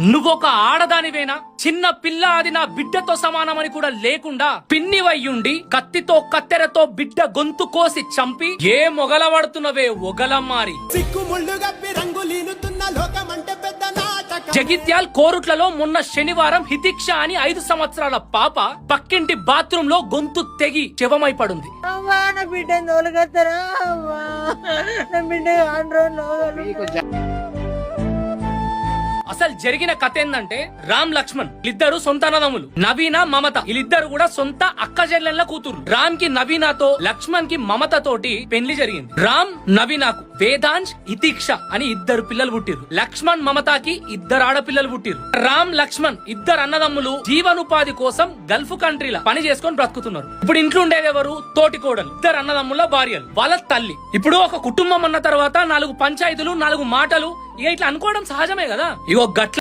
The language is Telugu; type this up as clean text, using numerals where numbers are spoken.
నువ్వొక ఆడదానివేనా? చిన్న పిల్ల అది నా బిడ్డతో సమానమని కూడా లేకుండా పిన్నివయ్యుండి కత్తితో కత్తెరతో బిడ్డ గొంతు కోసి చంపి ఏ మొగలబడుతున్నవే ఒగలమ్మారి. జగిత్యాల్ కోరుట్లలో మొన్న శనివారం హితిక్ష అని 5 సంవత్సరాల పాప పక్కింటి బాత్రూమ్ లో గొంతు తెగి శవమైపడుంది. అసలు జరిగిన కథ ఏందంటే రామ్ లక్ష్మణ్ వీళ్ళిద్దరు సొంత అన్నదమ్ములు. నవీన మమత వీళ్ళిద్దరు కూడా సొంత అక్క చెల్లెళ్ళ కూతురు. రామ్ కి నవీనతో, లక్ష్మణ్ కి మమత తోటి పెళ్లి జరిగింది. రామ్ నవీనకు వేదాంశ్ హితిక్ష అని 2 పిల్లలు పుట్టిరు. లక్ష్మణ్ మమతకి 2 ఆడపిల్లలు పుట్టిరు. రామ్ లక్ష్మణ్ 2 అన్నదమ్ములు జీవనోపాధి కోసం గల్ఫ్ కంట్రీల పని చేసుకొని బ్రతుకుతున్నారు. ఇప్పుడు ఇంట్లో ఉండేది ఎవరు? తోటి కోడలు, 2 అన్నదమ్ముల భార్యలు, వాళ్ళ తల్లి. ఇప్పుడు ఒక కుటుంబం అన్న తర్వాత 4 పంచాయతీలు, 4 మాటలు ఇక ఇట్లా అనుకోవడం సహజమే కదా. ఇగో గట్ల